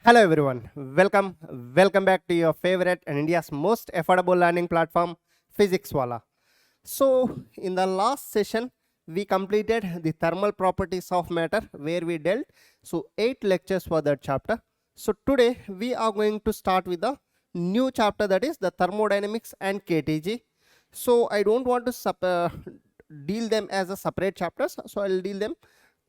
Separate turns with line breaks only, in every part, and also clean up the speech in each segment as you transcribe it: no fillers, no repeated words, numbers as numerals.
Hello everyone, welcome back to your favorite and India's most affordable learning platform, Physics Wala. So in the last session, we completed the thermal properties of matter where we dealt 8 lectures for that chapter. So today we are going to start with the new chapter, that is the thermodynamics and KTG. So I don't want to deal them as a separate chapters, so I'll deal them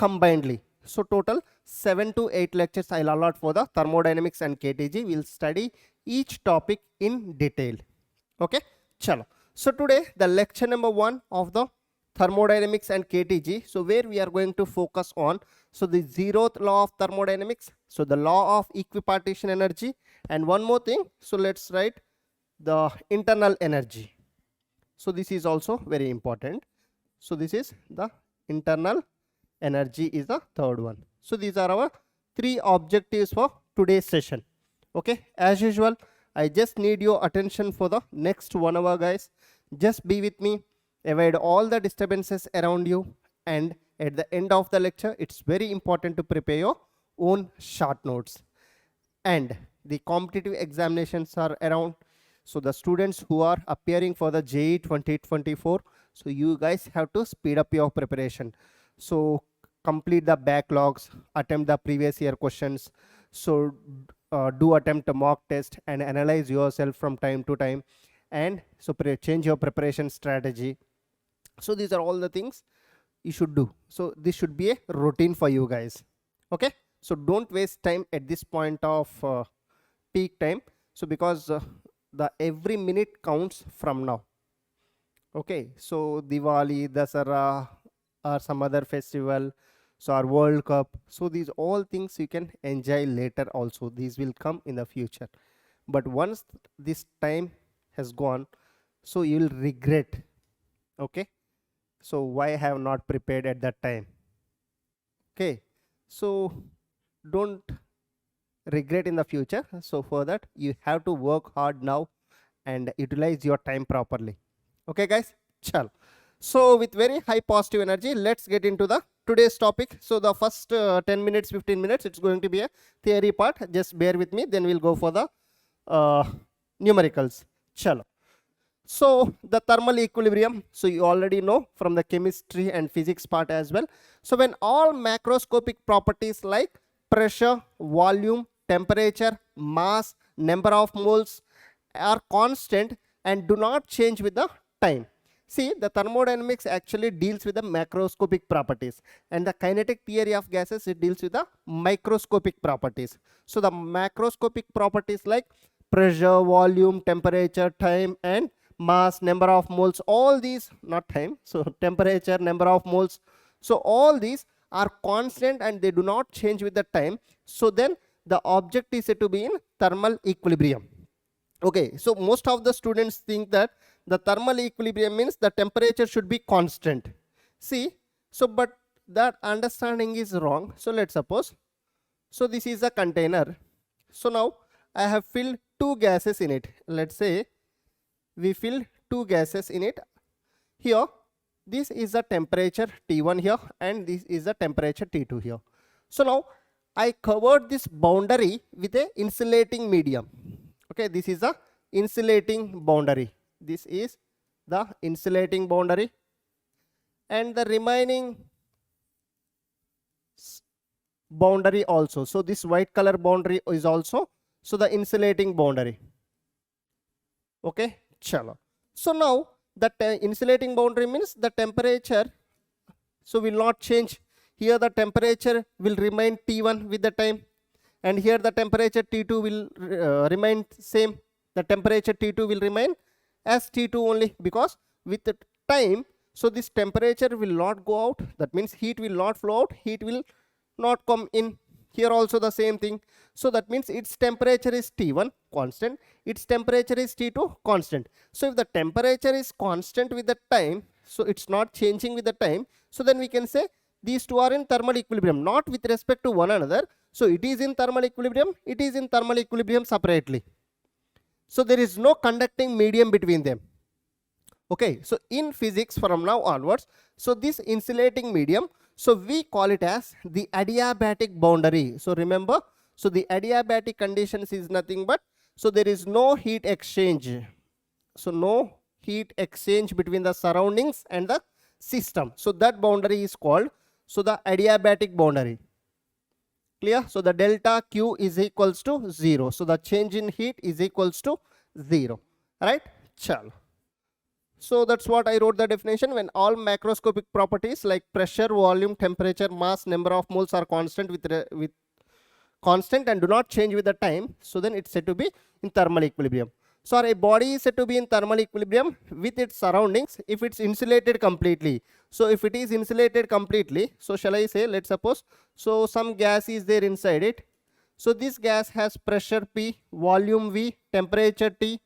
combinedly. So total 7 to 8 lectures I'll allot for the thermodynamics and KTG. We'll study each topic in detail. Okay, chalo. So today the lecture number 1 of the thermodynamics and KTG. So where we are going to focus on the zeroth law of thermodynamics, so the law of equipartition energy, and one more thing. So let's write the internal energy. So this is also very important. So this is the internal energy is the third one. So these are our 3 objectives for today's session. Okay, as usual, I just need your attention for the next 1 hour, guys. Just be with me, avoid all the disturbances around you, and at the end of the lecture, it's very important to prepare your own short notes. And the competitive examinations are around, so the students who are appearing for the JEE 2024, so you guys have to speed up your preparation. So complete the backlogs, attempt the previous year questions, so do attempt a mock test and analyze yourself from time to time, and so change your preparation strategy. So these are all the things you should do. So this should be a routine for you guys. Okay, so don't waste time at this point of peak time, so because the every minute counts from now. Okay, so Diwali, Dasara, or some other festival, so our World Cup, so these all things you can enjoy later also. These will come in the future, but once this time has gone, so you will regret. Okay, so why I have not prepared at that time? Okay, so don't regret in the future. So for that you have to work hard now and utilize your time properly. Okay guys, chal. So with very high positive energy, let's get into the today's topic. So the first 10 minutes, 15 minutes, it's going to be a theory part. Just bear with me, then we'll go for the numericals. Chalo. So the thermal equilibrium, so you already know from the chemistry and physics part as well. So when all macroscopic properties like pressure, volume, temperature, mass, number of moles are constant and do not change with the time. See, the thermodynamics actually deals with the macroscopic properties, and the kinetic theory of gases, it deals with the microscopic properties. So the macroscopic properties like pressure, volume, temperature, time, and mass, number of moles, all these, not time, so temperature, number of moles, so all these are constant and they do not change with the time. So then the object is said to be in thermal equilibrium. Okay, so most of the students think that the thermal equilibrium means the temperature should be constant. See, so but that understanding is wrong. So let's suppose, so this is a container. So now I have filled 2 gases in it. Let's say we fill 2 gases in it. Here, this is the temperature T1 here, and this is the temperature T2 here. So now I covered this boundary with a insulating medium. Okay, this is the insulating boundary. This is the insulating boundary, and the remaining boundary also. So this white color boundary is also so the insulating boundary. Okay, chalo. So now the insulating boundary means the temperature so will not change. Here the temperature will remain T1 with the time, and here the temperature T2 will remain same. The temperature T2 will remain as T2 only, because with the time, so this temperature will not go out. That means heat will not flow out, heat will not come in. Here also the same thing. So that means its temperature is T1 constant, its temperature is T2 constant. So if the temperature is constant with the time, so it's not changing with the time, so then we can say these two are in thermal equilibrium, not with respect to one another. So it is in thermal equilibrium, it is in thermal equilibrium separately. So there is no conducting medium between them. Okay, so in physics from now onwards, so this insulating medium, so we call it as the adiabatic boundary. So remember, So the adiabatic conditions is nothing but, so there is no heat exchange. So no heat exchange between the surroundings and the system. So that boundary is called, so the adiabatic boundary. Clear? So the delta Q is equals to 0. So the change in heat is equals to 0. Right? Chal. So that's what I wrote the definition. When all macroscopic properties like pressure, volume, temperature, mass, number of moles are constant with constant and do not change with the time, so then it's said to be in thermal equilibrium. So a body is said to be in thermal equilibrium with its surroundings if it's insulated completely. So if it is insulated completely, so shall I say, let's suppose, so some gas is there inside it. So this gas has pressure P, volume V, temperature T,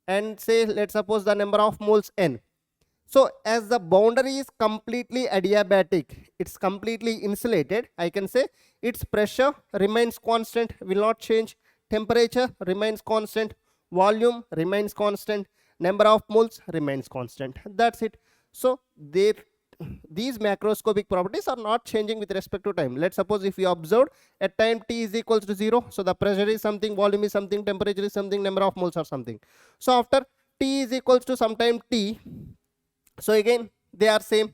and say let's suppose the number of moles N. So as the boundary is completely adiabatic, it's completely insulated, I can say its pressure remains constant, will not change, temperature remains constant, volume remains constant, number of moles remains constant. That's it. So these macroscopic properties are not changing with respect to time. Let's suppose if you observed at time t is equals to 0, so the pressure is something, volume is something, temperature is something, number of moles are something. So after t is equals to sometime t, so again they are same,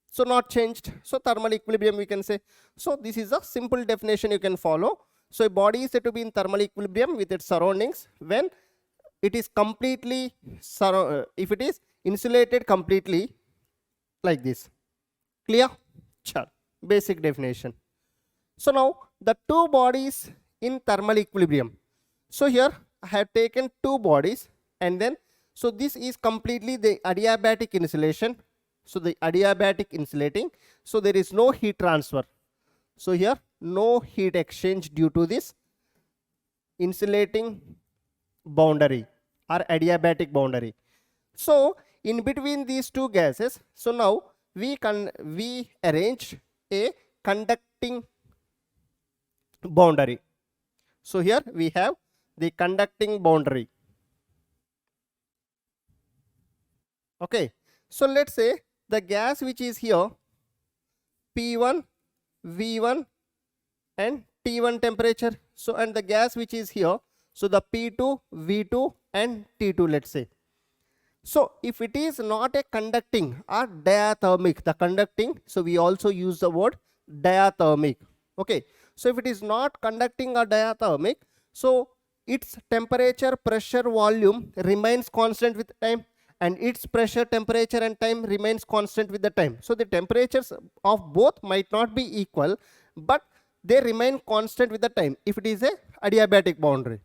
so not changed. So thermal equilibrium we can say. So this is a simple definition you can follow. So a body is said to be in thermal equilibrium with its surroundings when it is completely if it is insulated completely, like this. Clear? Sure. Basic definition. So now the two bodies in thermal equilibrium. So here I have taken two bodies, and then so this is completely the adiabatic insulation. So the adiabatic insulating, so there is no heat transfer. So here no heat exchange due to this insulating boundary or adiabatic boundary. So in between these two gases, so now we arrange a conducting boundary. So here we have the conducting boundary. Okay, so let's say the gas which is here, P1, V1 and T1 temperature. So and the gas which is here, so the P2, V2 and T2, let's say. So if it is not a conducting or diathermic, the conducting, so we also use the word diathermic. Okay, so if it is not conducting or diathermic, so its temperature, pressure, volume remains constant with time, and its pressure, temperature and time remains constant with the time. So the temperatures of both might not be equal, but they remain constant with the time if it is a adiabatic boundary.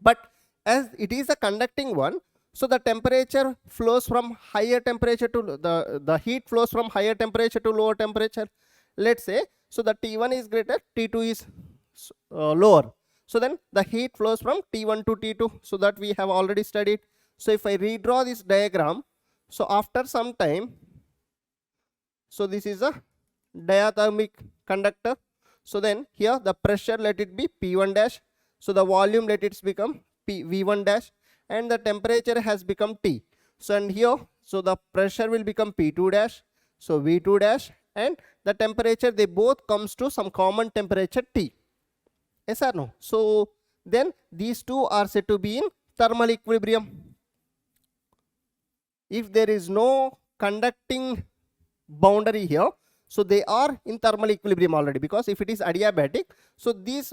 But as it is a conducting one, so the temperature flows from higher temperature to the heat flows from higher temperature to lower temperature. Let's say, so the T1 is greater, T2 is lower. So then the heat flows from T1 to T2, so that we have already studied. So if I redraw this diagram, so after some time, so this is a diathermic conductor. So then here the pressure, let it be P1 dash. So the volume, let it become V1 dash, and the temperature has become T. So and here, so the pressure will become P2 dash, so V2 dash, and the temperature, they both comes to some common temperature T. Yes or no? So then these two are said to be in thermal equilibrium. If there is no conducting boundary here, so they are in thermal equilibrium already, because if it is adiabatic, so these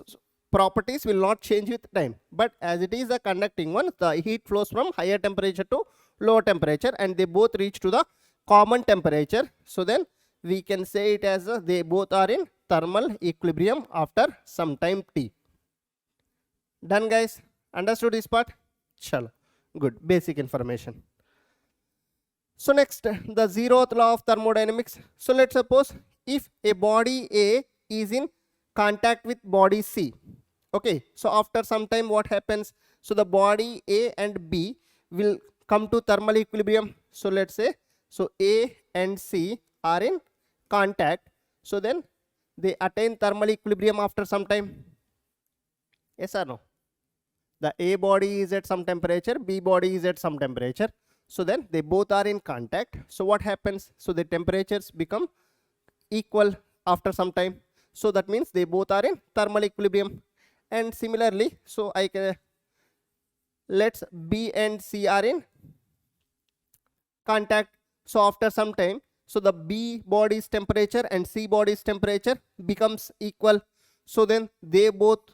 properties will not change with time. But as it is a conducting one, the heat flows from higher temperature to lower temperature, and they both reach to the common temperature. So then we can say it as they both are in thermal equilibrium after some time t. Done, guys? Understood this part? Chalo. Good. Basic information. So next, the zeroth law of thermodynamics. So let's suppose if a body A is in contact with body C. Okay, so after some time what happens? So the body A and B will come to thermal equilibrium. So let's say, so A and C are in contact. So then they attain thermal equilibrium after some time. Yes or no? The A body is at some temperature, B body is at some temperature. So then they both are in contact. So what happens? So the temperatures become equal after some time. So that means they both are in thermal equilibrium. And similarly, so I can, let's B and C are in contact. So after some time, so the B body's temperature and C body's temperature becomes equal. So then they both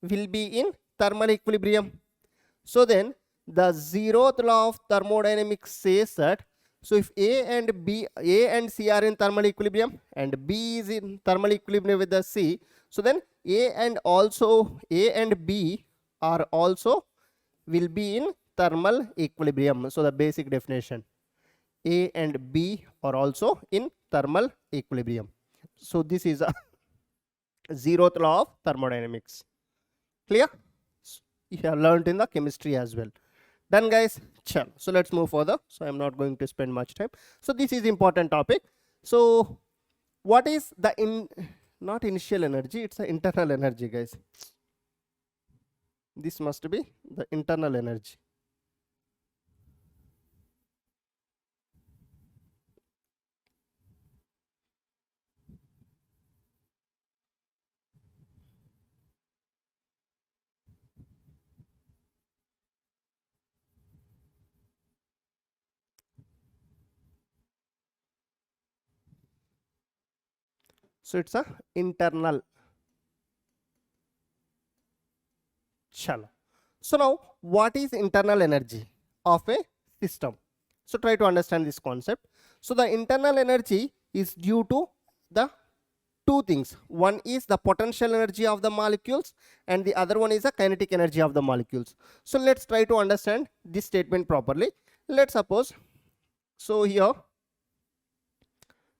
will be in thermal equilibrium. So then the zeroth law of thermodynamics says that, so if A and C are in thermal equilibrium and B is in thermal equilibrium with the C, so then A and B are also will be in thermal equilibrium. So the basic definition, A and B are also in thermal equilibrium. So this is a zeroth law of thermodynamics. Clear? You have learned in the chemistry as well. Done, guys? Chal. So let's move further. So I'm not going to spend much time. So this is important topic. So what is the not initial energy, it's the internal energy, guys. This must be the internal energy. So it's a internal. Chalo. So now what is internal energy of a system? So try to understand this concept. So the internal energy is due to the two things. One is the potential energy of the molecules and the other one is the kinetic energy of the molecules. So let's try to understand this statement properly. Let's suppose, so here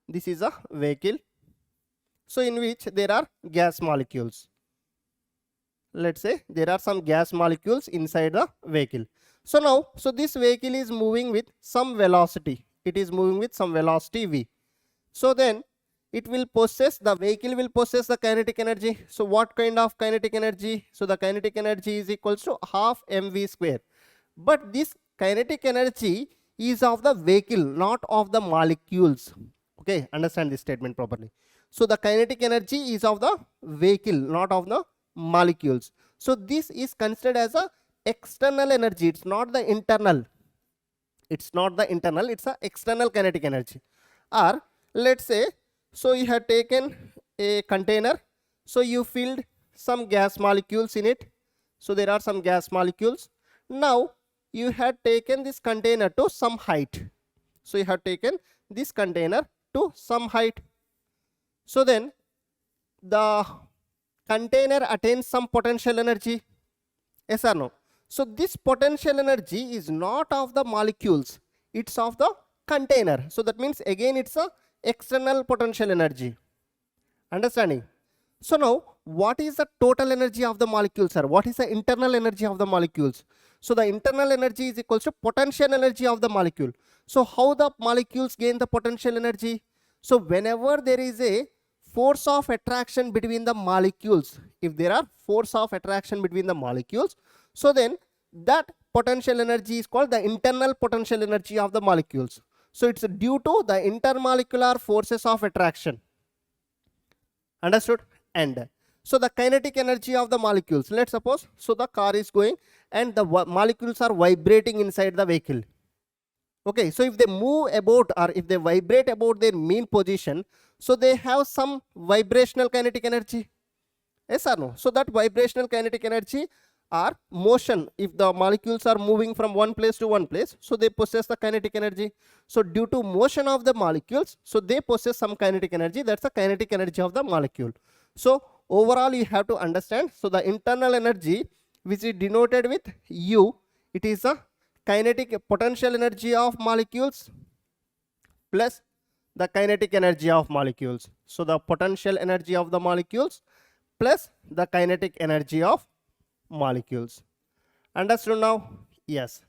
this is a vehicle, so in which there are gas molecules. Let's say there are some gas molecules inside the vehicle. So now, so this vehicle is moving with some velocity. It is moving with some velocity v. So then it will possess, the vehicle will possess the kinetic energy. So what kind of kinetic energy? So the kinetic energy is equals to half mv square. But this kinetic energy is of the vehicle, not of the molecules. Okay, understand this statement properly. So the kinetic energy is of the vehicle, not of the molecules. So this is considered as a external energy. It's not the internal. It's not the internal. It's a external kinetic energy. Or let's say, so you have taken a container. So you filled some gas molecules in it. So there are some gas molecules. Now you had taken this container to some height. So you have taken this container to some height. So then the container attains some potential energy. Yes or no? So this potential energy is not of the molecules, it's of the container. So that means again it's a external potential energy. Understanding? So now what is the total energy of the molecules, sir? What is the internal energy of the molecules? So the internal energy is equals to potential energy of the molecule. So how the molecules gain the potential energy? So whenever there is a force of attraction between the molecules, if there are force of attraction between the molecules, so then that potential energy is called the internal potential energy of the molecules. So it's due to the intermolecular forces of attraction. Understood? And so the kinetic energy of the molecules, let's suppose, so the car is going and the molecules are vibrating inside the vehicle. Okay, so if they move about or if they vibrate about their mean position, so they have some vibrational kinetic energy. Yes or no? So that vibrational kinetic energy or motion, if the molecules are moving from one place to one place, so they possess the kinetic energy. So due to motion of the molecules, so they possess some kinetic energy. That's the kinetic energy of the molecule. So overall you have to understand, so the internal energy which is denoted with U, it is a kinetic potential energy of molecules plus the kinetic energy of molecules. So the potential energy of the molecules plus the kinetic energy of molecules. Understood now? Yes.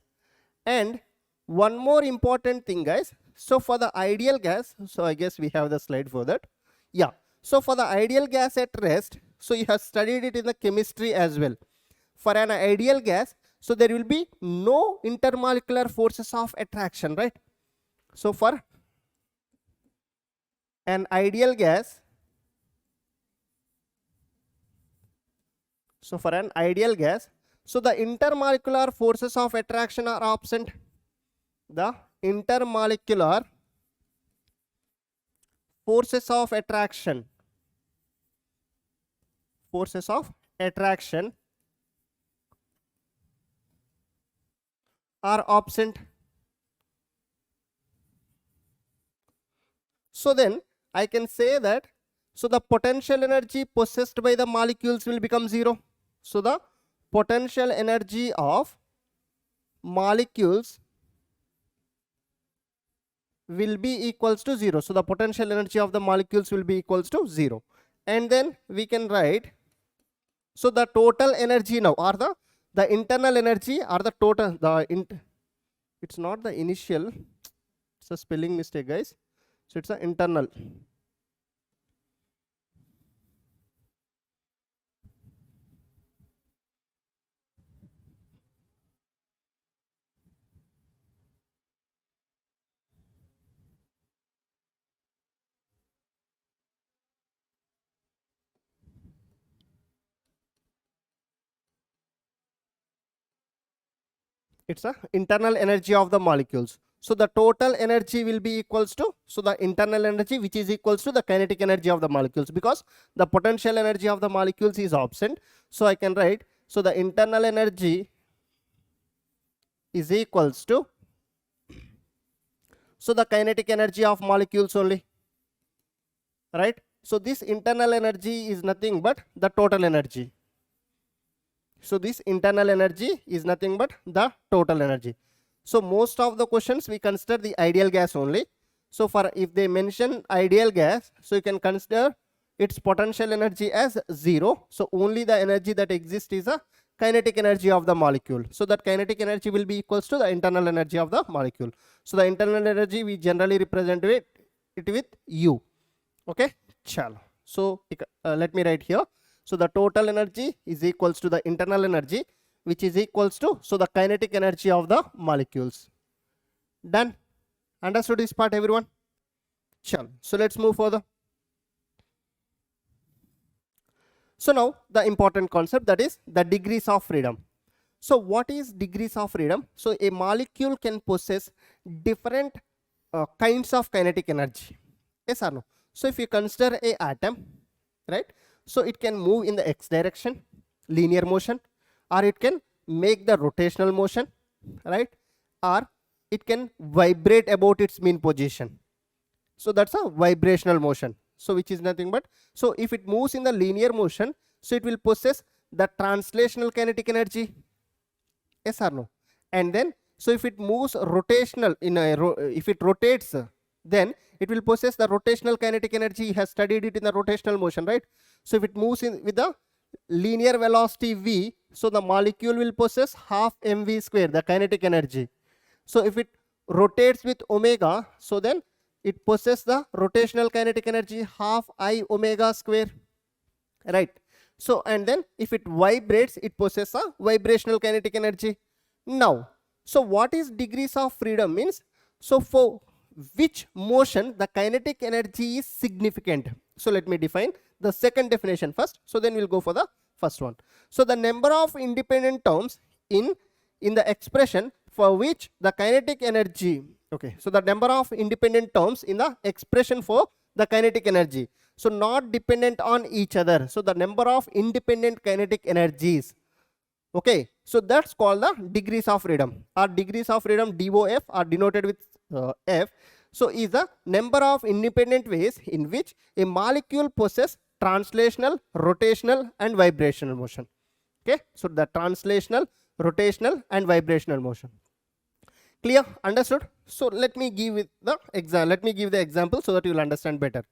And one more important thing, guys. So for the ideal gas, so I guess we have the slide for that. Yeah. So for the ideal gas at rest, so you have studied it in the chemistry as well. For an ideal gas, so there will be no intermolecular forces of attraction, right? So for an ideal gas, So for an ideal gas, so the intermolecular forces of attraction are absent. The intermolecular forces of attraction are absent. So then I can say that, so the potential energy possessed by the molecules will become zero. So the potential energy of molecules will be equals to 0. So the potential energy of the molecules will be equals to 0. And then we can write, so the total energy now, or the internal energy, or the total, it's not the initial, it's a spelling mistake, guys. So it's an internal. It's a internal energy of the molecules. So the total energy will be equals to, so the internal energy, which is equals to the kinetic energy of the molecules, because the potential energy of the molecules is absent. So I can write, so the internal energy is equals to, so the kinetic energy of molecules only, right? So this internal energy is nothing but the total energy. So this internal energy is nothing but the total energy. So most of the questions we consider the ideal gas only. So for if they mention ideal gas, so you can consider its potential energy as 0. So only the energy that exists is a kinetic energy of the molecule. So that kinetic energy will be equals to the internal energy of the molecule. So the internal energy we generally represent it with U. Okay, chalo. So let me write here. So the total energy is equals to the internal energy, which is equals to, so the kinetic energy of the molecules. Done? Understood this part, everyone? Chalo. So let's move further. So now the important concept, that is the degrees of freedom. So what is degrees of freedom? So a molecule can possess different kinds of kinetic energy. Yes or no? So if you consider a atom, right? So it can move in the x direction, linear motion, or it can make the rotational motion, right? Or it can vibrate about its mean position. So that's a vibrational motion. So which is nothing but, so if it moves in the linear motion, so it will possess the translational kinetic energy. Yes or no? And then, so if it moves rotational, if it rotates, then it will possess the rotational kinetic energy. You have studied it in the rotational motion, right? So if it moves in with the linear velocity v, so the molecule will possess half mv square, the kinetic energy. So if it rotates with omega, so then it possesses the rotational kinetic energy half I omega square, right? So and then if it vibrates, it possesses a vibrational kinetic energy. Now, so what is degrees of freedom means? So for which motion the kinetic energy is significant. So let me define the second definition first, so then we'll go for the first one. So the number of independent terms in the expression for which the kinetic energy, okay, so the number of independent terms in the expression for the kinetic energy, so not dependent on each other. So the number of independent kinetic energies, okay, so that's called the degrees of freedom, or degrees of freedom, DOF, are denoted with F. So is the number of independent ways in which a molecule possesses translational, rotational and vibrational motion. Okay, so the translational, rotational and vibrational motion. Clear? Understood? So let me give it the example so that you will understand better.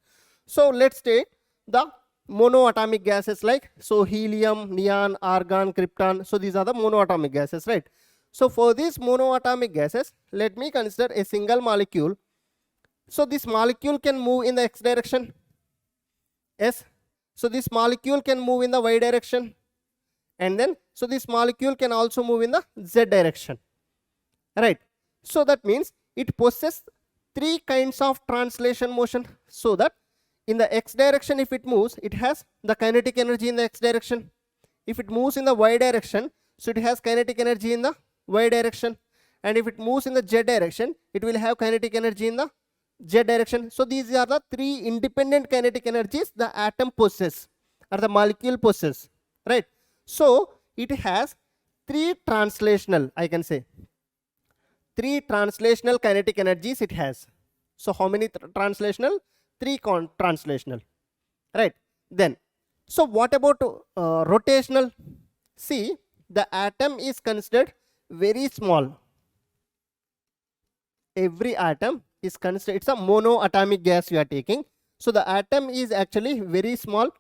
So let's take the monoatomic gases like, so helium, neon, argon, krypton. So these are the monoatomic gases, right? So for these monoatomic gases, let me consider a single molecule. So this molecule can move in the x direction. Yes. So this molecule can move in the y direction. And then, so this molecule can also move in the z direction. Right. So that means it possesses three kinds of translation motion. So that in the x direction, if it moves, it has the kinetic energy in the x direction. if it moves in the y direction, so it has kinetic energy in the y direction, and if it moves in the z direction, it will have kinetic energy in the z direction. So these are the three independent kinetic energies the atom possesses or the molecule possesses, right? So it has three translational, I can say, three translational kinetic energies it has. So how many translational? Three translational, right? Then, so what about rotational? See, the atom is considered very small. Every atom is considered, it's a monoatomic gas you are taking. So the atom is actually very small,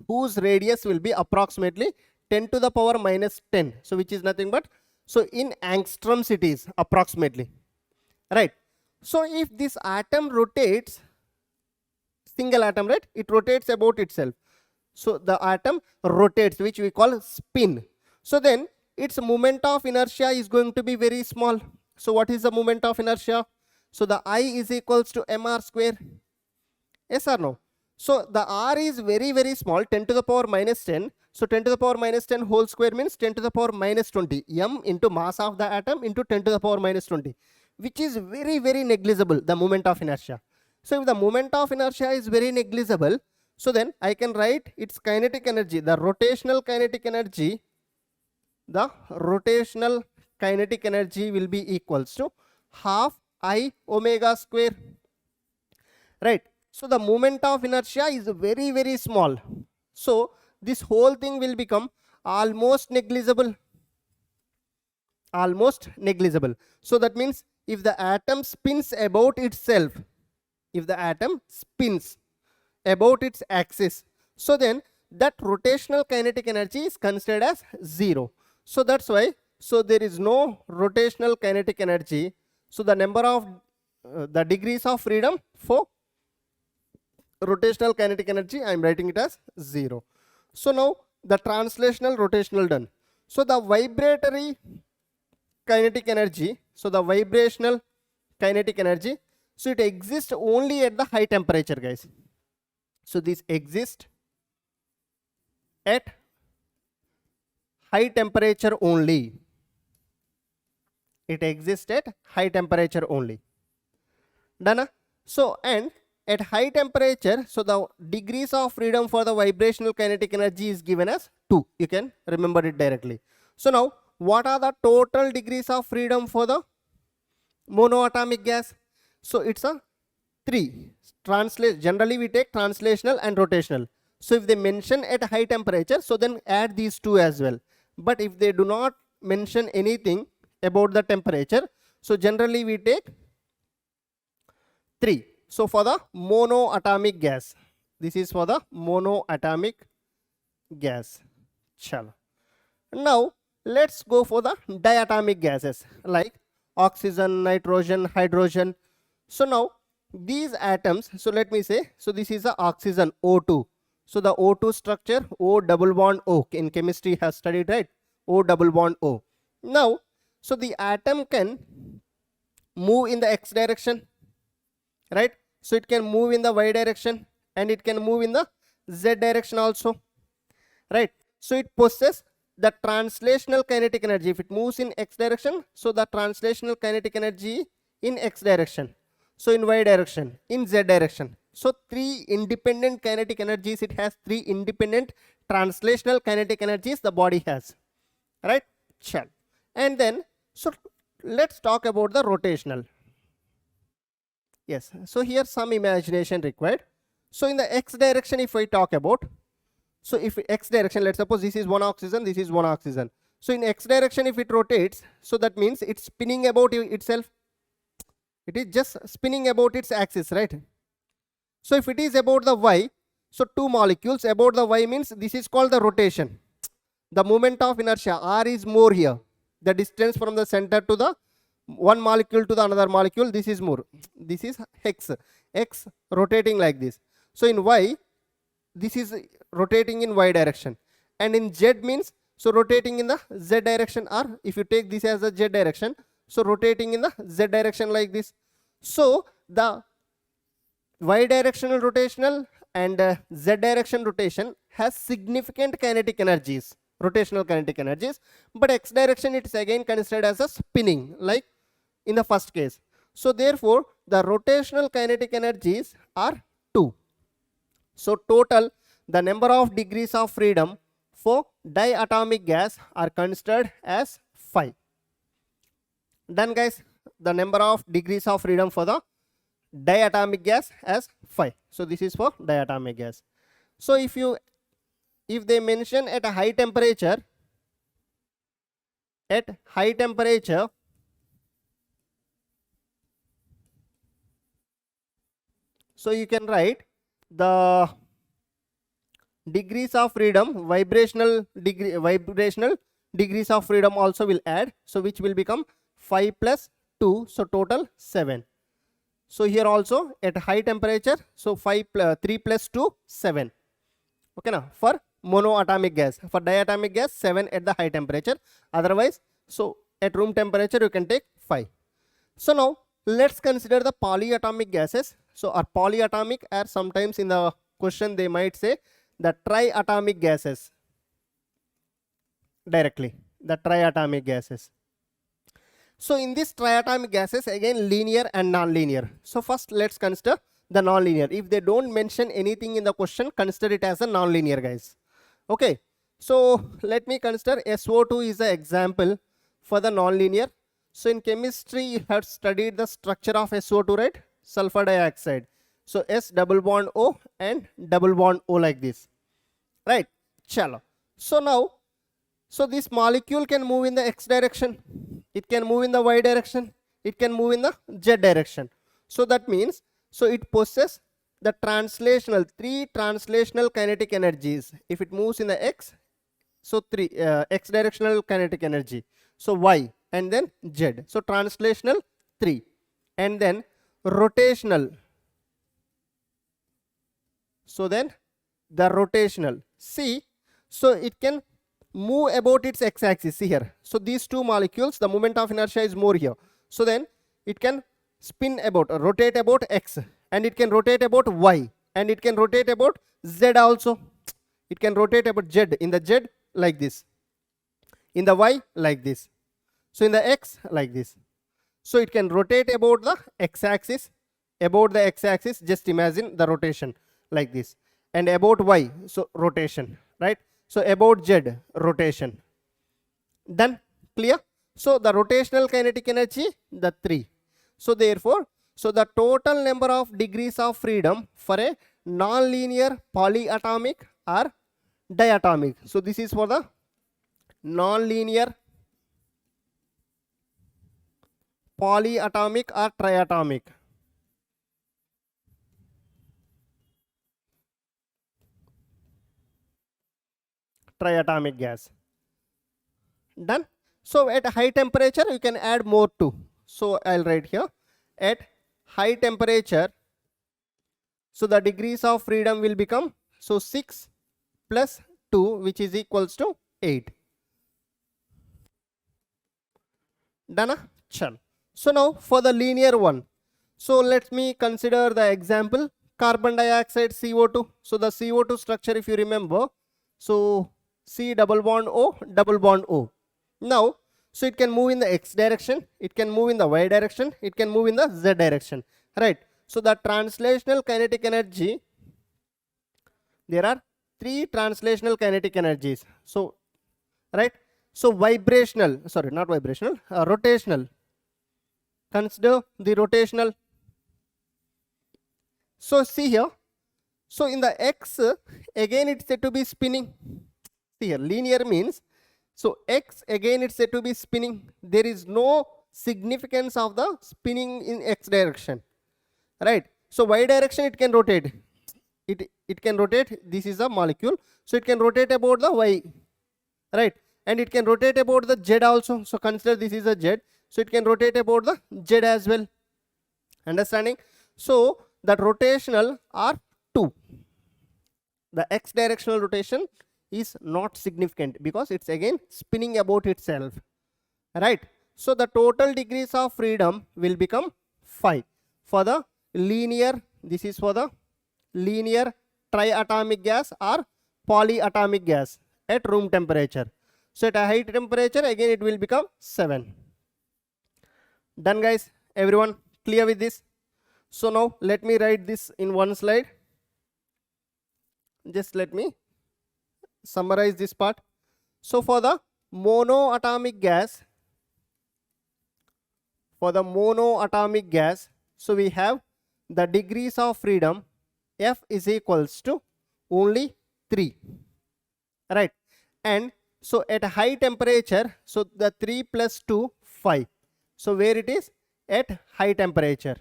whose radius will be approximately 10 to the power minus 10. So which is nothing but, so in angstroms it is approximately, right? So if this atom rotates, single atom, right, it rotates about itself. So the atom rotates, which we call spin. So then its moment of inertia is going to be very small. So what is the moment of inertia? So the I is equals to mr square. Yes or no? So the r is very, very small, 10 to the power minus 10. So 10 to the power minus 10 whole square means 10 to the power minus 20. M into mass of the atom into 10 to the power minus 20, which is very, very negligible, the moment of inertia. So if the moment of inertia is very negligible, so then I can write its kinetic energy, the rotational kinetic energy. The rotational kinetic energy will be equals to half I omega square, right? So the moment of inertia is very, very small. So this whole thing will become almost negligible. Almost negligible. So that means if the atom spins about itself, if the atom spins about its axis, so then that rotational kinetic energy is considered as 0. So that's why, so there is no rotational kinetic energy. So the number of the degrees of freedom for rotational kinetic energy, I am writing it as 0. So now the translational rotational done. So the vibratory kinetic energy, so the vibrational kinetic energy, so it exists only at the high temperature, guys. So this exists at high temperature only. It exists at high temperature only. Done? So and at high temperature, so the degrees of freedom for the vibrational kinetic energy is given as 2. You can remember it directly. So now what are the total degrees of freedom for the monoatomic gas? So it's a 3. Generally we take translational and rotational. So if they mention at high temperature, so then add these two as well. But if they do not mention anything about the temperature, so generally we take 3. So for the monoatomic gas, this is for the monoatomic gas. Chalo. Now let's go for the diatomic gases like oxygen, nitrogen, hydrogen. So now these atoms, so let me say, so this is the oxygen, O2. So the O2 structure, O double bond O, in chemistry has studied, right? O double bond O. Now, so the atom can move in the x direction, right? So it can move in the y direction and it can move in the z direction also, right? So it possesses the translational kinetic energy. If it moves in x direction, so the translational kinetic energy in x direction, so in y direction, in z direction. So 3 independent kinetic energies it has, 3 independent translational kinetic energies the body has, right? Sure. And then, so let's talk about the rotational. Yes, so here some imagination required. So in the x direction, if I talk about, so if x direction, let's suppose this is one oxygen, this is one oxygen. So in x direction, if it rotates, so that means it's spinning about itself. It is just spinning about its axis, right? So if it is about the y, so 2 molecules about the y means this is called the rotation. The moment of inertia, r is more here. The distance from the center to the one molecule to the another molecule, this is more. This is x rotating like this. So in y, this is rotating in y direction, and in z means, so rotating in the z direction, or if you take this as a z direction, so rotating in the z direction like this. So the y directional rotational and z direction rotation has significant kinetic energies, rotational kinetic energies, but x direction it is again considered as a spinning, like in the first case. So therefore the rotational kinetic energies are 2. So total the number of degrees of freedom for diatomic gas are considered as 5. Done guys, the number of degrees of freedom for the diatomic gas as 5. So this is for diatomic gas. So if they mention at a high temperature, so you can write the degrees of freedom, vibrational degrees of freedom also will add, so which will become 5 plus 2, so total 7. So here also at high temperature, so 3 plus 2, 7. Okay now, for monoatomic gas. For diatomic gas, 7 at the high temperature. Otherwise, so at room temperature you can take 5. So now let's consider the polyatomic gases. So our polyatomic, are sometimes in the question they might say the triatomic gases directly, the triatomic gases. So in this triatomic gases, again linear and non-linear. So first let's consider the non-linear. If they don't mention anything in the question, consider it as a non-linear, guys. Okay, so let me consider SO2 is the example for the non-linear. So in chemistry you have studied the structure of SO2, right? Sulfur dioxide. So S double bond O and double bond O like this, right? Chalo. So now, so this molecule can move in the X direction, it can move in the Y direction, it can move in the Z direction. So that means, so it possesses the translational, 3 translational kinetic energies. If it moves in the X, so 3 X directional kinetic energy, so Y and then Z. So translational 3, and then rotational. So then the rotational, see, so it can move about its x-axis. See here, so these two molecules, the moment of inertia is more here, so then it can spin about, rotate about x, and it can rotate about y, and it can rotate about z also. It can rotate about z, in the z like this, in the y like this, so in the x like this. So it can rotate about the x-axis, just imagine the rotation like this, and about y, so rotation, right? So about z, rotation. Done? Clear? So the rotational kinetic energy, the 3. So therefore, so the total number of degrees of freedom for a non-linear polyatomic or diatomic. So this is for the non-linear polyatomic or triatomic. Triatomic gas. Done? So at high temperature you can add more too. So I'll write here at high temperature, so the degrees of freedom will become, so 6 plus 2, which is equals to 8. Done? Chal. So now for the linear one, so let me consider the example carbon dioxide CO2. So the CO2 structure, if you remember, so C double bond O, double bond O. Now, so it can move in the x direction, it can move in the y direction, it can move in the z direction, right? So the translational kinetic energy, there are 3 translational kinetic energies. So, right? So vibrational, sorry, not vibrational, rotational. Consider the rotational. So see here, so in the x, again it's said to be spinning. See here, linear means, so x again it's said to be spinning. There is no significance of the spinning in x direction, right? So y direction it can rotate. It can rotate. This is a molecule, so it can rotate about the y, right? And it can rotate about the z also. So consider this is a z, so it can rotate about the z as well. Understanding? So that rotational are 2. The x directional rotation is not significant because it's again spinning about itself, right? So the total degrees of freedom will become 5 for the linear. This is for the linear triatomic gas or polyatomic gas at room temperature. So at a high temperature, again it will become 7. Done, guys? Everyone clear with this? So now let me write this in one slide. Just let me summarize this part. So for the monoatomic gas, so we have the degrees of freedom F is equals to only 3, right? And so at a high temperature, so the 3 plus 2, 5. So where it is? At high temperature.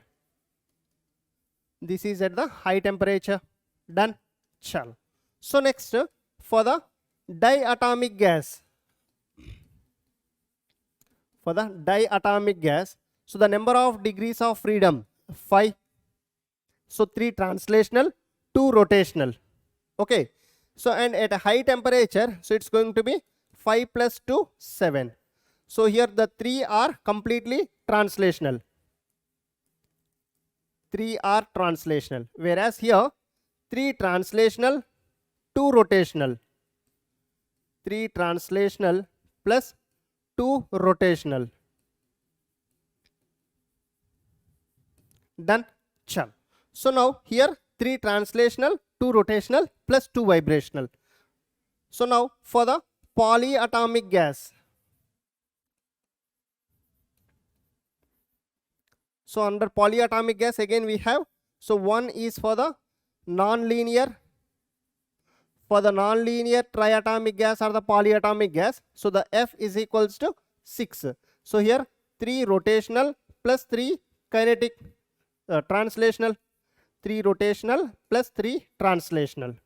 This is at the high temperature. Done? Chalo. So next, for the diatomic gas, so the number of degrees of freedom 5. So 3 translational, 2 rotational. Okay. So and at a high temperature, so it's going to be 5 plus 2, 7. So here the 3 are completely translational. 3 are translational. Whereas here 3 translational, 2 rotational. 3 translational plus 2 rotational. Done? Chal. So now here 3 translational, 2 rotational plus 2 vibrational. So now for the polyatomic gas. So under polyatomic gas again we have, so one is for the non-linear. For the non-linear triatomic gas or the polyatomic gas, so the F is equals to 6. So here 3 rotational plus 3 kinetic translational. 3 rotational plus 3 translational.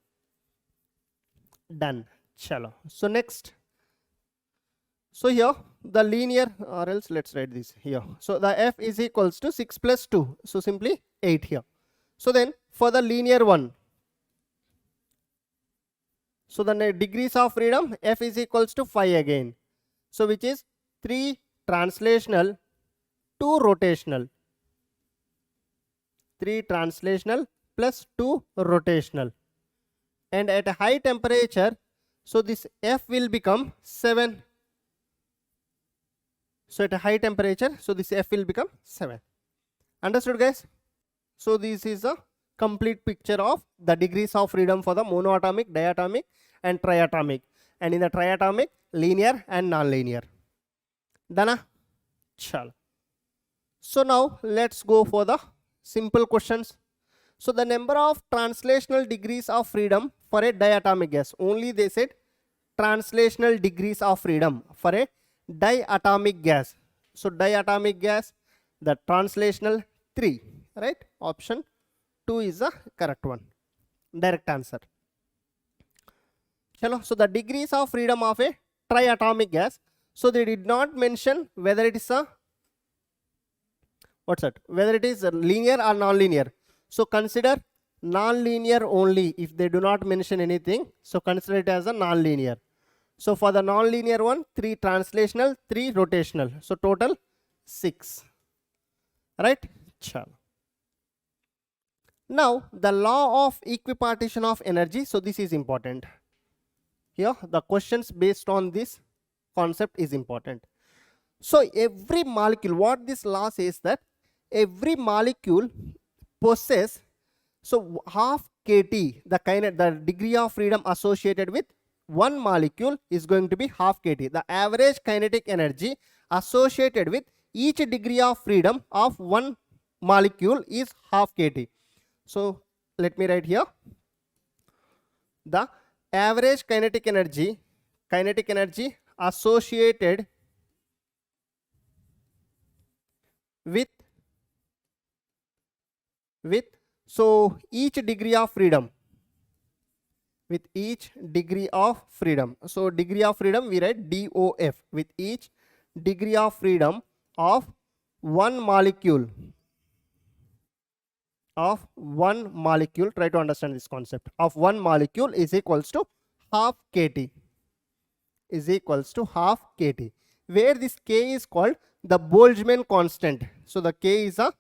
Done. Chalo. So next. So here the linear, or else let's write this here. So the F is equals to 6 plus 2. So simply 8 here. So then for the linear one, so the degrees of freedom F is equals to 5 again. So which is 3 translational, 2 rotational. 3 translational plus 2 rotational. And at a high temperature, so this F will become 7. So at a high temperature, so this F will become 7. Understood, guys? So this is a complete picture of the degrees of freedom for the monoatomic, diatomic and triatomic. And in the triatomic, linear and non-linear. Done? Chal. So now let's go for the simple questions. So the number of translational degrees of freedom for a diatomic gas. Only they said translational degrees of freedom for a diatomic gas. So diatomic gas, the translational 3, right? Option 2 is the correct one. Direct answer. Chalo. So the degrees of freedom of a triatomic gas. So they did not mention whether it is a, what's that? Whether it is linear or non-linear. So consider non-linear only if they do not mention anything. So consider it as a non-linear. So for the non-linear one, 3 translational, 3 rotational. So total 6. Right? Chalo. Now the law of equipartition of energy. So this is important. Here the questions based on this concept is important. So every molecule, what this law says that every molecule possess, so half kT, the degree of freedom associated with one molecule is going to be half kT. The average kinetic energy associated with each degree of freedom of one molecule is half kT. So let me write here. The average kinetic energy associated with so each degree of freedom, with each degree of freedom. So degree of freedom we write DOF, with each degree of freedom of one molecule. Try to understand this concept. Of one molecule is equals to half kT. Is equals to half kT. Where this K is called the Boltzmann constant. So the K is a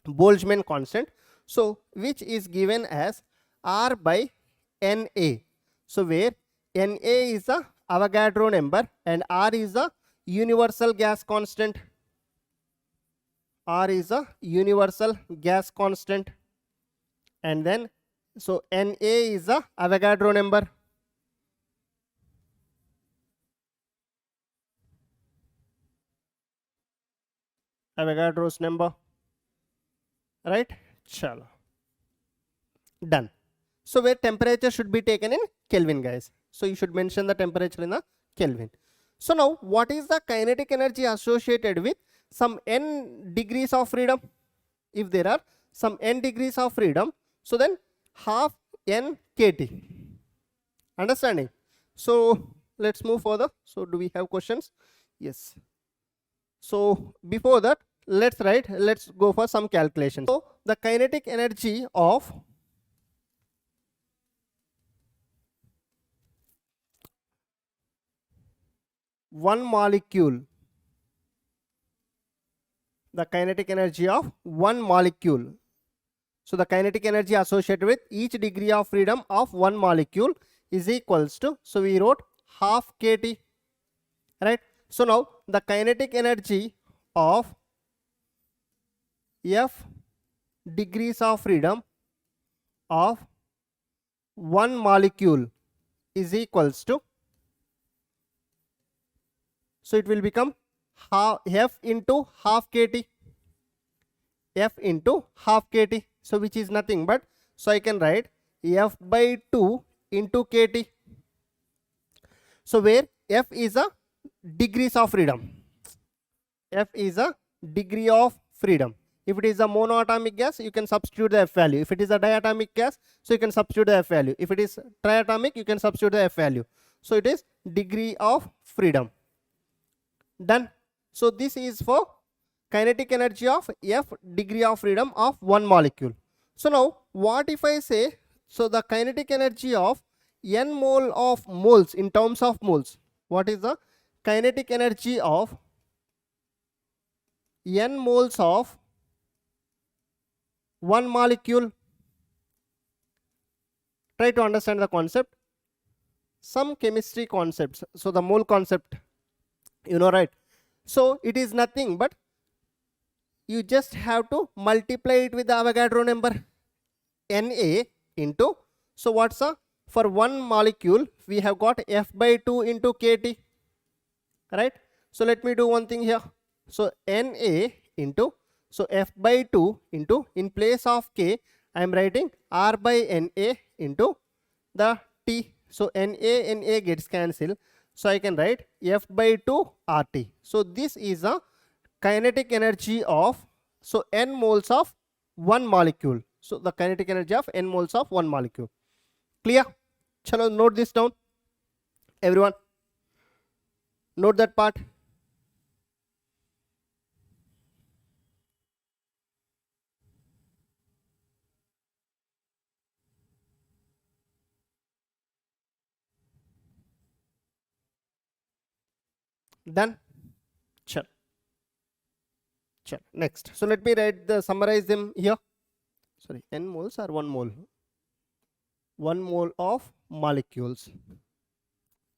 Boltzmann constant. So which is given as R by Na. So where Na is the Avogadro number and R is the universal gas constant. R is a universal gas constant, and then so Na is the Avogadro number. Avogadro's number, right? Chalo. Done. So where temperature should be taken in Kelvin, guys. So you should mention the temperature in the Kelvin. So now what is the kinetic energy associated with some n degrees of freedom? If there are some n degrees of freedom, so then half n kT. Understanding? So let's move further. So do we have questions? Yes. So before that, let's go for some calculations. So the kinetic energy of one molecule, the kinetic energy of one molecule. So the kinetic energy associated with each degree of freedom of one molecule is equals to, so we wrote half kT, right? So now the kinetic energy of F degrees of freedom of one molecule is equals to, so it will become F into half kT, F into half kT, so which is nothing but, so I can write F by 2 into kT. So where F is a degrees of freedom, F is a degree of freedom. If it is a monoatomic gas, you can substitute the F value. If it is a diatomic gas, so you can substitute the F value. If it is triatomic, you can substitute the F value. So it is degree of freedom. Done. So this is for kinetic energy of F degree of freedom of one molecule. So now what if I say, so the kinetic energy of n mole of moles in terms of moles, what is the kinetic energy of n moles of one molecule? Try to understand the concept, some chemistry concepts. So the mole concept, you know, right? So it is nothing but you just have to multiply it with the Avogadro number Na into, so what's the, for one molecule we have got F by 2 into kT, right? So let me do one thing here. So Na into, so F by 2 into, in place of K I am writing R by Na into the T. So Na gets cancelled, so I can write F by 2 RT. So this is a kinetic energy of, so n moles of one molecule. So the kinetic energy of n moles of one molecule. Clear? Chalo, note this down. Everyone, note that part. Done. Chal. Next. So let me summarize them here. Sorry, n moles or 1 mole? 1 mole of molecules.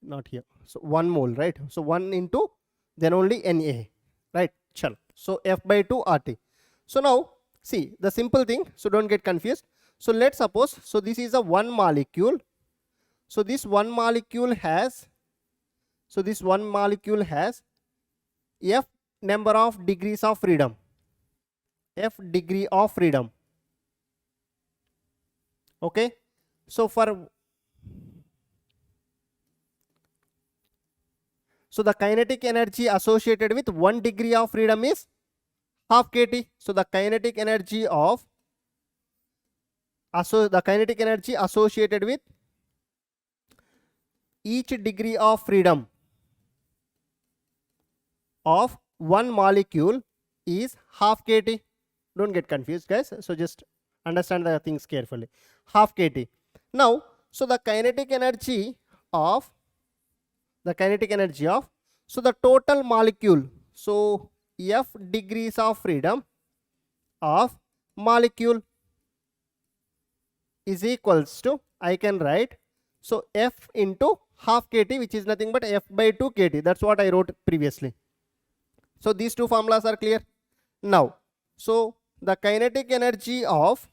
Not here. So 1 mole, right? So 1 into, then only Na, right? Chal. So F by 2 RT. So now see the simple thing, so don't get confused. So let's suppose, so this is a one molecule. So this one molecule has, so this one molecule has F number of degrees of freedom, F degree of freedom. Okay, so so the kinetic energy associated with 1 degree of freedom is half kT. So the kinetic energy of, the kinetic energy associated with each degree of freedom of one molecule is half kT. Don't get confused, guys. So just understand the things carefully. Half kT. Now, so the kinetic energy of, so the total molecule, so F degrees of freedom of molecule is equals to, I can write, so F into half kT, which is nothing but F by 2 kT. That's what I wrote previously. So these two formulas are clear. Now, so the kinetic energy of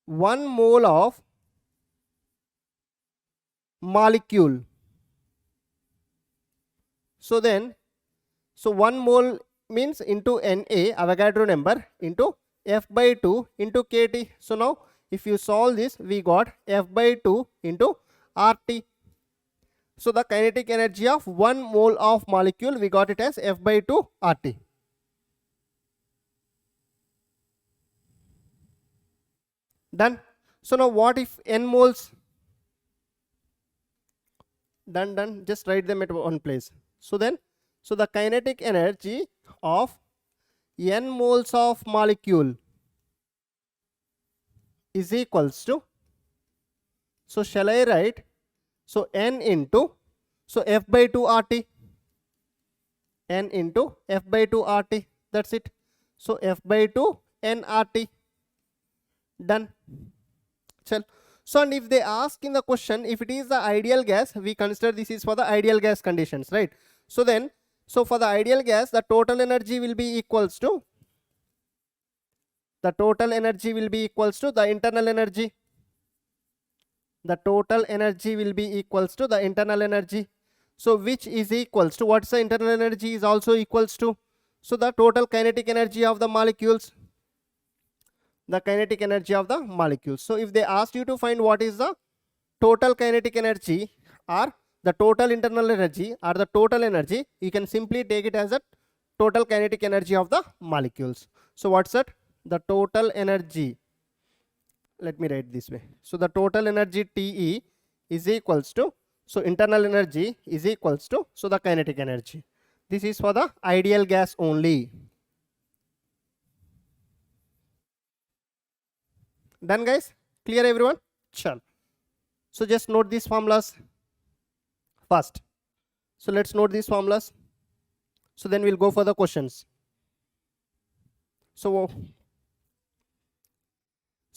1 mole of molecule. So then, so 1 mole means into Na, Avogadro number, into F by 2 into kT. So now if you solve this, we got F by 2 into RT. So the kinetic energy of 1 mole of molecule, we got it as F by 2 RT. Done. So now what if n moles? Done. Just write them at one place. So then, so the kinetic energy of n moles of molecule is equals to, so shall I write, so n into, so F by 2 RT, n into F by 2 RT, that's it. So F by 2 n RT. Done. Chal. So and if they ask in the question, if it is the ideal gas, we consider this is for the ideal gas conditions, right? So then, so for the ideal gas, the total energy will be equals to, the total energy will be equals to the internal energy. The total energy will be equals to the internal energy. So which is equals to, what's the internal energy is also equals to, so the total kinetic energy of the molecules. The kinetic energy of the molecules. So if they ask you to find what is the total kinetic energy or the total internal energy or the total energy, you can simply take it as a total kinetic energy of the molecules. So what's that? The total energy, let me write this way. So the total energy TE is equals to, so internal energy is equals to, so the kinetic energy. This is for the ideal gas only. Done guys? Clear everyone? Sure. So just note these formulas first. So let's note these formulas. So then we'll go for the questions. So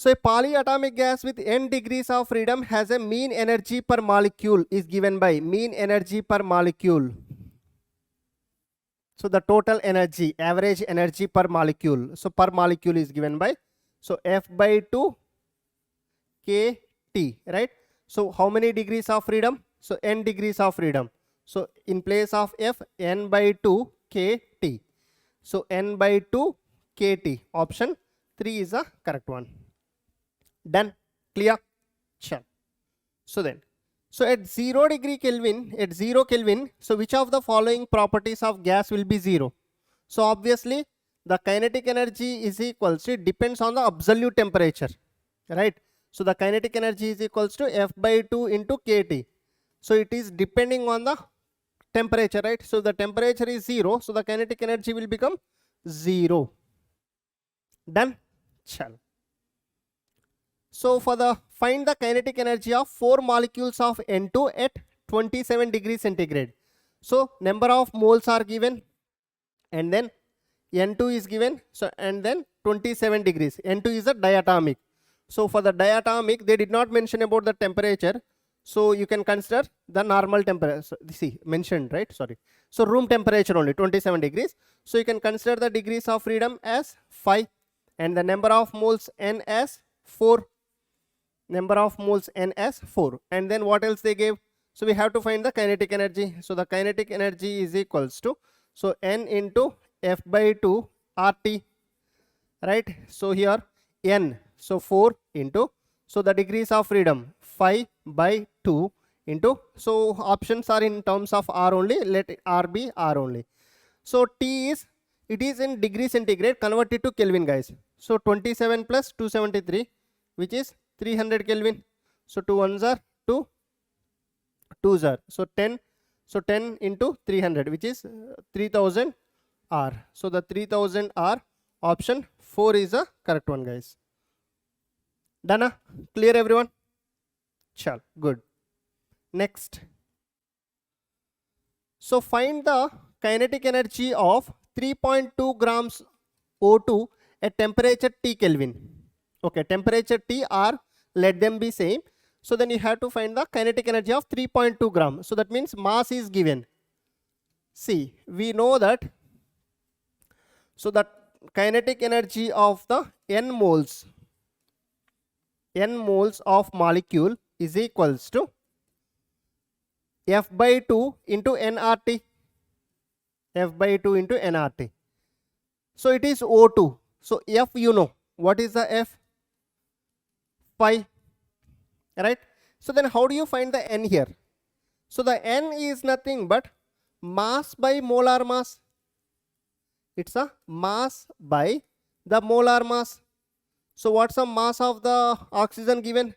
a polyatomic gas with n degrees of freedom has a mean energy per molecule is given by mean energy per molecule. So the total energy, average energy per molecule. So per molecule is given by, so F by 2 kT, right? So how many degrees of freedom? So n degrees of freedom. So in place of F, n by 2 kT. So n by 2 kT. Option 3 is the correct one. Done. Clear? Sure. So then, so at 0 degree Kelvin, at 0 Kelvin, so which of the following properties of gas will be 0? So obviously the kinetic energy is equals to, it depends on the absolute temperature, right? So the kinetic energy is equals to F by 2 into kT. So it is depending on the temperature, right? So the temperature is 0, so the kinetic energy will become 0. Done? Chal. So for the, find the kinetic energy of 4 molecules of N2 at 27 degrees centigrade. So number of moles are given and then N2 is given, so and then 27 degrees. N2 is a diatomic. So for the diatomic, they did not mention about the temperature. So you can consider the normal temperature. So, see, mentioned, right? Sorry. So room temperature only 27 degrees. So you can consider the degrees of freedom as 5 and the number of moles N as 4. Number of moles N as 4. And then what else they gave? So we have to find the kinetic energy. So the kinetic energy is equals to, so N into F by 2 RT, right? So here N, so 4 into, so the degrees of freedom 5 by 2 into, so options are in terms of R only, let R be R only. So T is, it is in degree centigrade converted to Kelvin guys. So 27 plus 273 which is 300 Kelvin. So 2 ones are 2, 2s are, so 10, so 10 into 300 which is 3000 R. So the 3000 R, option 4 is the correct one guys. Done? Clear everyone? Chal, good. Next. So find the kinetic energy of 3.2 grams O2 at temperature T Kelvin. Okay, temperature T or let them be same. So then you have to find the kinetic energy of 3.2 gram. So that means mass is given. See, we know that, so the kinetic energy of the n moles of molecule is equals to F by 2 into nRT. F by 2 into nRT. So it is O2. So F, you know. What is the F? 5. Right? So then how do you find the N here? So the N is nothing but mass by molar mass. It's a mass by the molar mass. So what's the mass of the oxygen given?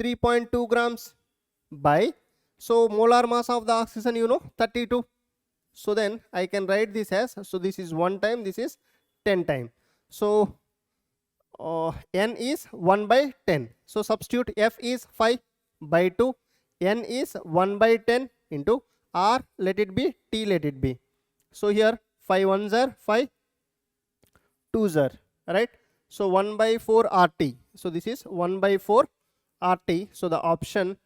3.2 grams by, so molar mass of the oxygen, you know, 32. So then I can write this as, so this is 1 time, this is 10 time. So N is 1 by 10. So substitute F is 5 by 2. N is 1 by 10 into R, let it be, T, let it be. So here 5 ones are 5, 2s are, right? So 1 by 4 RT. So this is 1 by 4 RT. So the option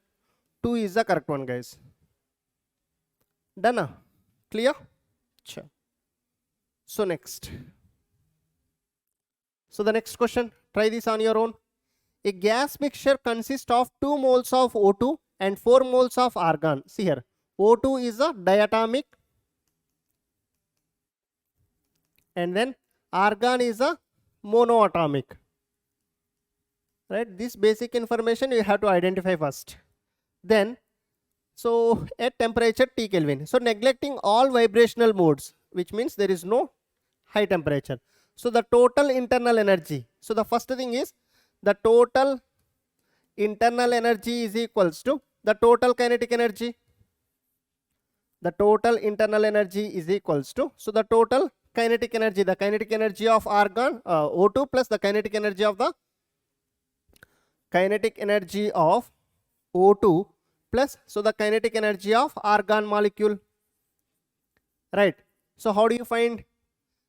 2 is the correct one, guys. Done? Clear? Sure. So next. So the next question, try this on your own. A gas mixture consists of 2 moles of O2 and 4 moles of argon. See here, O2 is a diatomic and then argon is a monoatomic. Right? This basic information you have to identify first. Then, so at temperature T Kelvin. So neglecting all vibrational modes, which means there is no high temperature. So the total internal energy. So the first thing is the total internal energy is equals to the total kinetic energy. The total internal energy is equals to, so the total kinetic energy, the kinetic energy of argon, O2 plus the kinetic energy of the O2 plus, so the kinetic energy of argon molecule. Right? So how do you find?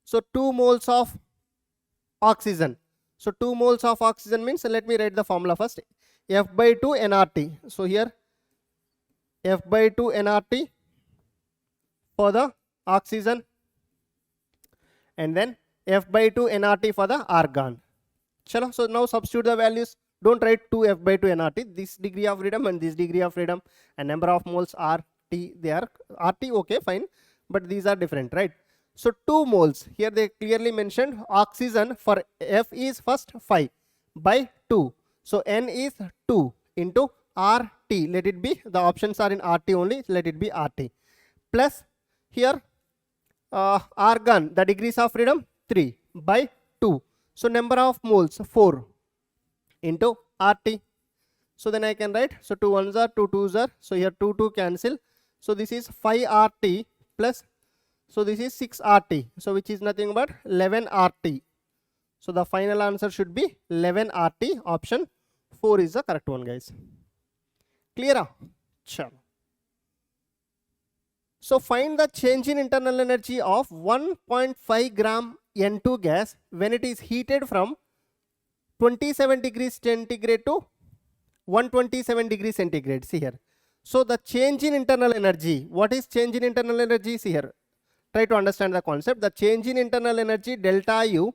So 2 moles of oxygen. So 2 moles of oxygen means, let me write the formula first. F by 2 nRT. So here F by 2 nRT for the oxygen and then F by 2 nRT for the argon. Chalo, so now substitute the values. Don't write 2 F by 2 nRT. This degree of freedom and this degree of freedom and number of moles RT, they are RT, okay, fine, but these are different, right? So 2 moles, here they clearly mentioned oxygen for F is first 5 by 2. So N is 2 into RT, let it be, the options are in RT only, let it be RT. Plus here argon, the degrees of freedom 3 by 2. So number of moles 4 into RT. So then I can write, so 2 ones are 2 2s are, so here 2 2 cancel. So this is 5 RT plus, so this is 6 RT, so which is nothing but 11 RT. So the final answer should be 11 RT. Option 4 is the correct one, guys. Clear? Chalo. So find the change in internal energy of 1.5 gram N2 gas when it is heated from 27 degrees centigrade to 127 degrees centigrade. See here. So the change in internal energy. What is change in internal energy? See here. Try to understand the concept. The change in internal energy delta U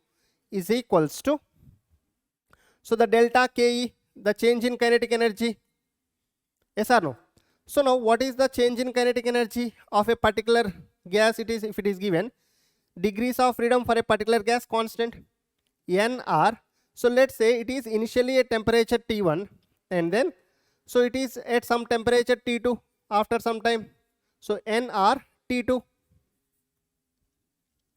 is equals to, so the delta KE, the change in kinetic energy. Yes or no? So now what is the change in kinetic energy of a particular gas? It is, if it is given, degrees of freedom for a particular gas constant NR. So let's say it is initially at temperature T1 and then, so it is at some temperature T2 after some time. So NR T2.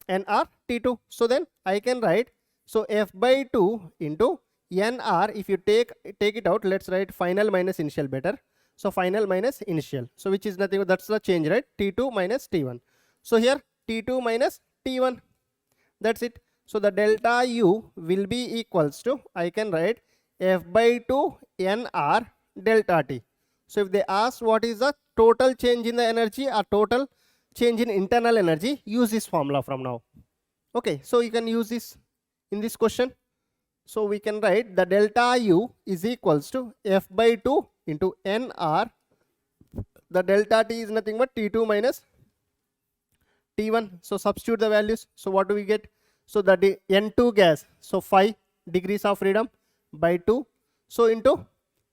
NR T2. So then I can write, so F by 2 into NR, if you take it out, let's write final minus initial better. So final minus initial. So which is nothing, that's the change, right? T2 minus T1. So here T2 minus T1. That's it. So the delta U will be equals to, I can write F by 2 NR delta T. So if they ask what is the total change in the energy or total change in internal energy, use this formula from now. Okay, so you can use this in this question. So we can write the delta U is equals to F by 2 into NR. The delta T is nothing but T2 minus T1. So substitute the values. So what do we get? So the N2 gas, so 5 degrees of freedom by 2. So into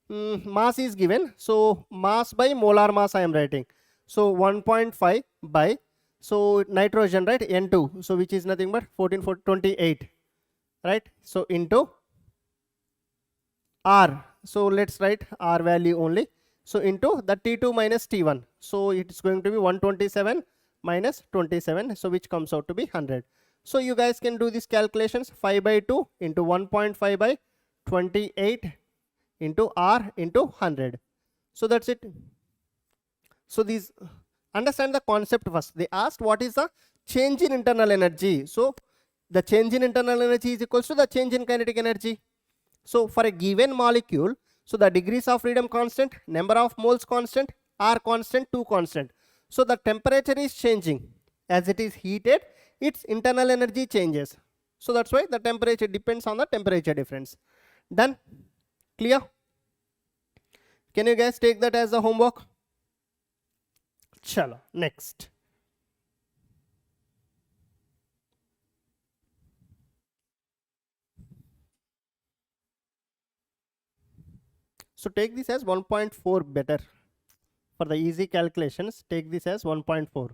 mass is given. So mass by molar mass I am writing. So 1.5 by, so nitrogen, right, N2, so which is nothing but 14,428, right? So into R. So let's write R value only. So into the T2 minus T1. So it's going to be 127 minus 27. So which comes out to be 100. So you guys can do these calculations. 5 by 2 into 1.5 by 28 into R into 100. So that's it. So these, understand the concept first. They asked what is the change in internal energy. So the change in internal energy is equals to the change in kinetic energy. So for a given molecule, so the degrees of freedom constant, number of moles constant, R constant, 2 constant. So the temperature is changing. As it is heated, its internal energy changes. So that's why the temperature depends on the temperature difference. Done? Clear? Can you guys take that as a homework? Chalo, next. So take this as 1.4 better. For the easy calculations, take this as 1.4.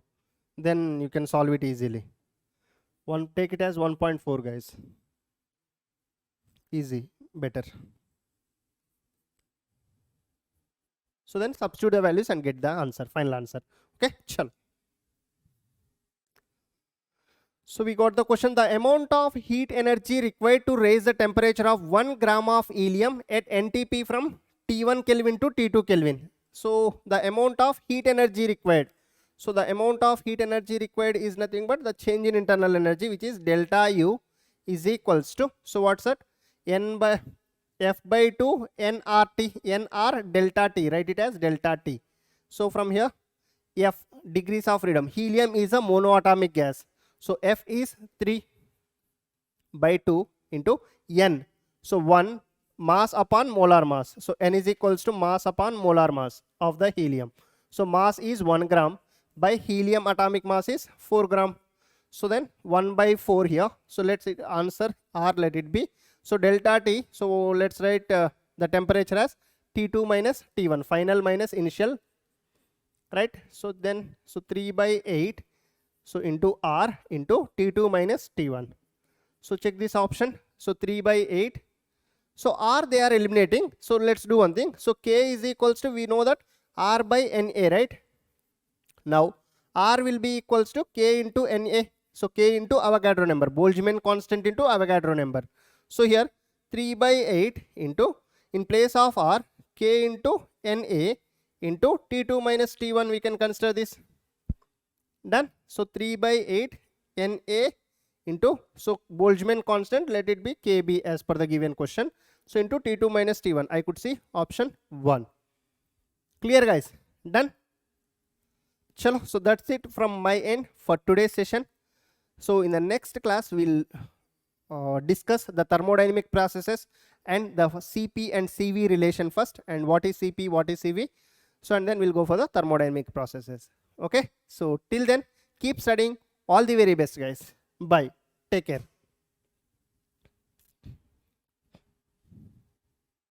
Then you can solve it easily. Take it as 1.4, guys. Easy, better. So then substitute the values and get the answer, final answer. Okay, chalo. So we got the question, the amount of heat energy required to raise the temperature of 1 gram of helium at NTP from T1 Kelvin to T2 Kelvin. So the amount of heat energy required. So the amount of heat energy required is nothing but the change in internal energy, which is delta U is equals to, so what's that? N by F by 2 nRT, nR delta T, write it as delta T. So from here, F degrees of freedom. Helium is a monoatomic gas. So F is 3 by 2 into N. So 1 mass upon molar mass. So N is equals to mass upon molar mass of the helium. So mass is 1 gram by helium atomic mass is 4 gram. So then 1 by 4 here. So let's answer R, let it be. So delta T. So let's write the temperature as T2 minus T1, final minus initial, right? So then, so 3 by 8. So into R into T2 minus T1. So check this option. So 3 by 8. So R they are eliminating. So let's do one thing. So K is equals to, we know that R by NA, right? Now R will be equals to K into NA. So K into Avogadro number, Boltzmann constant into Avogadro number. So here 3 by 8 into, in place of R, K into NA into T2 minus T1, we can consider this. Done. So 3 by 8 NA into, so Boltzmann constant, let it be KB as per the given question. So into T2 minus T1, I could see option 1. Clear, guys? Done? Chalo. So that's it from my end for today's session. So in the next class, we'll discuss the thermodynamic processes and the CP and CV relation first, and what is CP, what is CV. So and then we'll go for the thermodynamic processes. Okay. So till then, keep studying. All the very best, guys. Bye. Take care.